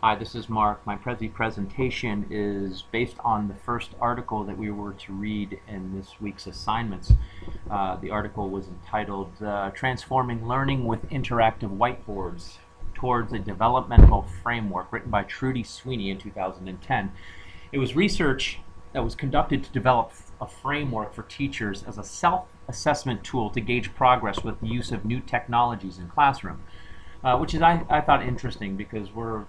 Hi, this is Mark. My Prezi presentation is based on the first article that we were to read in this week's assignments. The article was entitled Transforming Learning with Interactive Whiteboards Towards a Developmental Framework, written by Trudy Sweeney in 2010. It was research that was conducted to develop a framework for teachers as a self-assessment tool to gauge progress with the use of new technologies in classroom, which is, I thought, interesting because we're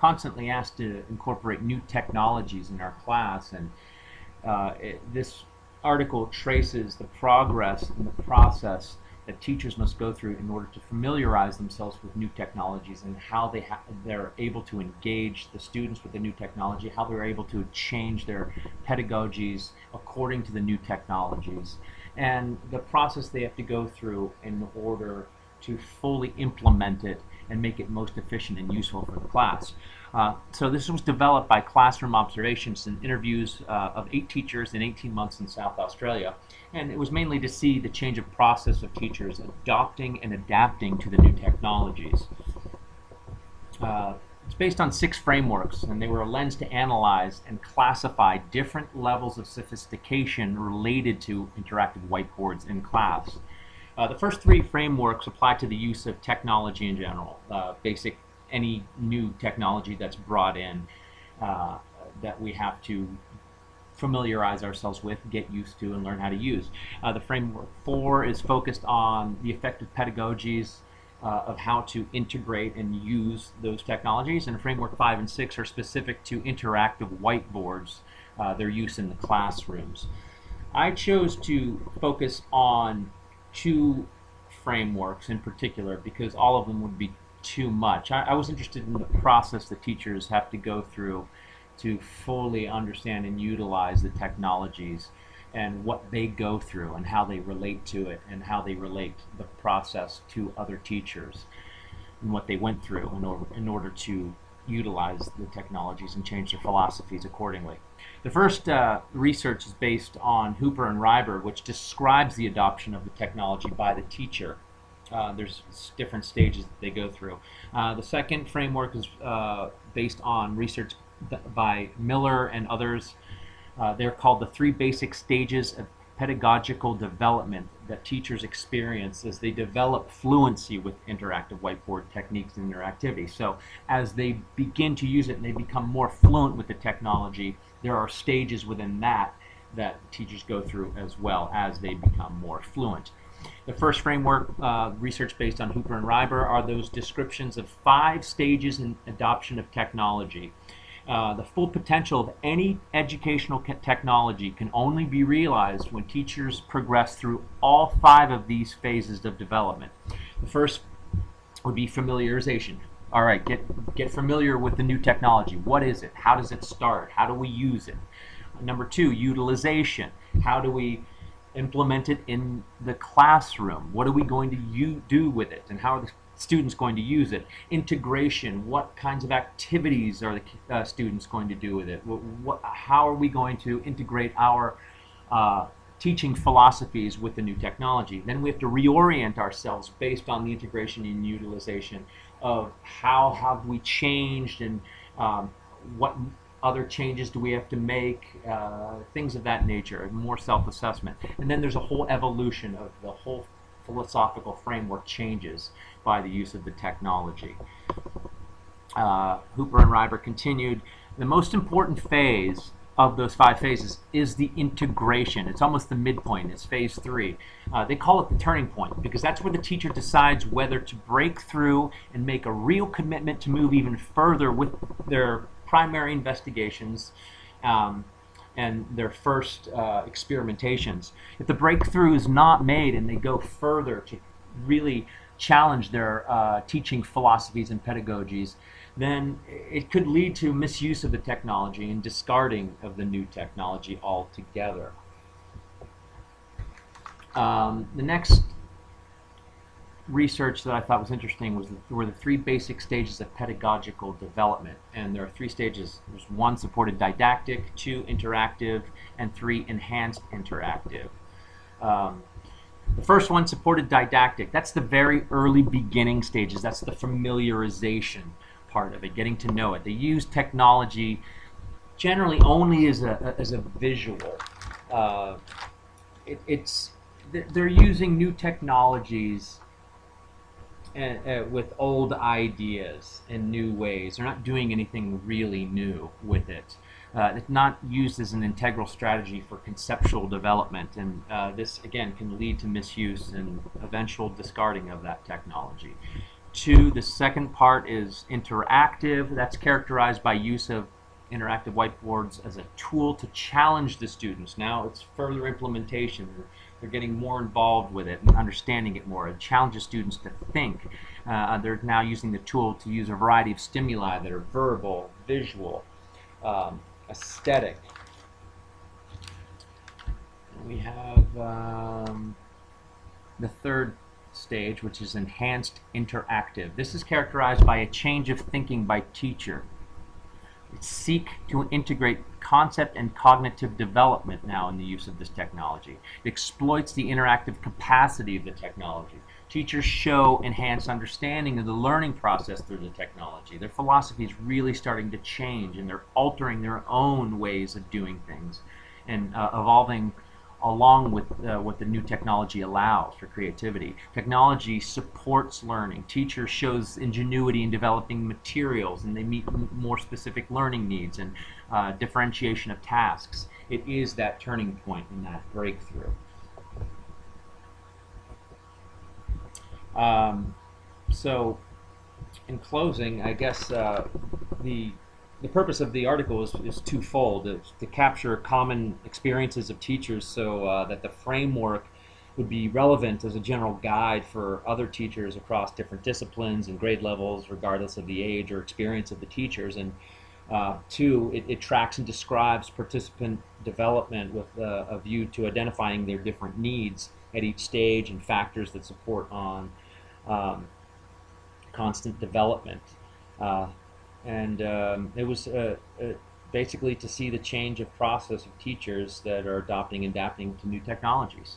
constantly asked to incorporate new technologies in our class, and this article traces the progress and the process that teachers must go through in order to familiarize themselves with new technologies and how they're able to engage the students with the new technology, how they're able to change their pedagogies according to the new technologies, and the process they have to go through in order to fully implement it and make it most efficient and useful for the class. So this was developed by classroom observations and interviews of 8 teachers in 18 months in South Australia, and it was mainly to see the change of process of teachers adopting and adapting to the new technologies. It's based on 6 frameworks, and they were a lens to analyze and classify different levels of sophistication related to interactive whiteboards in class. The first 3 frameworks apply to the use of technology in general, any new technology that's brought in that we have to familiarize ourselves with, get used to, and learn how to use. The framework 4 is focused on the effective pedagogies of how to integrate and use those technologies, and framework 5 and 6 are specific to interactive whiteboards, their use in the classrooms. I chose to focus on 2 frameworks in particular because all of them would be too much. I was interested in the process that teachers have to go through to fully understand and utilize the technologies, and what they go through and how they relate to it, and how they relate the process to other teachers, and what they went through in order to utilize the technologies and change their philosophies accordingly. The first research is based on Hooper and Reiber, which describes the adoption of the technology by the teacher. There's different stages that they go through. The second framework is based on research by Miller and others. They're called the 3 basic stages of pedagogical development that teachers experience as they develop fluency with interactive whiteboard techniques and their activities. So as they begin to use it and they become more fluent with the technology, there are stages within that teachers go through as well as they become more fluent. The first framework, research based on Hooper and Reiber, are those descriptions of 5 stages in adoption of technology. The full potential of any educational technology can only be realized when teachers progress through all 5 of these phases of development. The first would be familiarization. All right, get familiar with the new technology. What is it? How does it start? How do we use it? Number 2, utilization. How do we implement it in the classroom? What are we going to do with it, and how are the students going to use it? Integration. What kinds of activities are the students going to do with it? How are we going to integrate our teaching philosophies with the new technology? Then we have to reorient ourselves based on the integration and utilization of how have we changed, and what other changes do we have to make, things of that nature, more self-assessment. And then there's a whole evolution of the whole philosophical framework changes by the use of the technology. Hooper and Reiber continued, the most important phase of those 5 phases is the integration. It's almost the midpoint. It's phase 3. They call it the turning point because that's where the teacher decides whether to break through and make a real commitment to move even further with their primary investigations and their first experimentations. If the breakthrough is not made and they go further to really challenge their teaching philosophies and pedagogies, then it could lead to misuse of the technology and discarding of the new technology altogether. The next research that I thought was interesting were the 3 basic stages of pedagogical development, and there are 3 stages. There's 1 supported didactic, 2 interactive, and 3 enhanced interactive. The first one, supported didactic, that's the very early beginning stages. That's the familiarization part of it, getting to know it. They use technology generally only as a visual. Uh, they're using new technologies with old ideas in new ways. They're not doing anything really new with it. It's not used as an integral strategy for conceptual development, and this again can lead to misuse and eventual discarding of that technology. Two, the second part is interactive. That's characterized by use of interactive whiteboards as a tool to challenge the students. Now it's further implementation. They're getting more involved with it and understanding it more. It challenges students to think. They're now using the tool to use a variety of stimuli that are verbal, visual, aesthetic. We have the third stage, which is enhanced interactive. This is characterized by a change of thinking by teacher. Seek to integrate concept and cognitive development now in the use of this technology. It exploits the interactive capacity of the technology. Teachers show enhanced understanding of the learning process through the technology. Their philosophy is really starting to change, and they're altering their own ways of doing things and evolving along with what the new technology allows for creativity. Technology supports learning. Teachers shows ingenuity in developing materials, and they meet more specific learning needs and differentiation of tasks. It is that turning point in that breakthrough. So, in closing, I guess the purpose of the article is twofold. It's to capture common experiences of teachers so that the framework would be relevant as a general guide for other teachers across different disciplines and grade levels, regardless of the age or experience of the teachers. And two, it tracks and describes participant development with a view to identifying their different needs at each stage and factors that support on constant development. It was basically to see the change of process of teachers that are adopting and adapting to new technologies.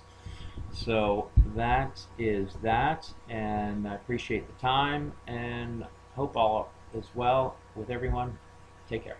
So that is that, and I appreciate the time, and hope all is well with everyone. Take care.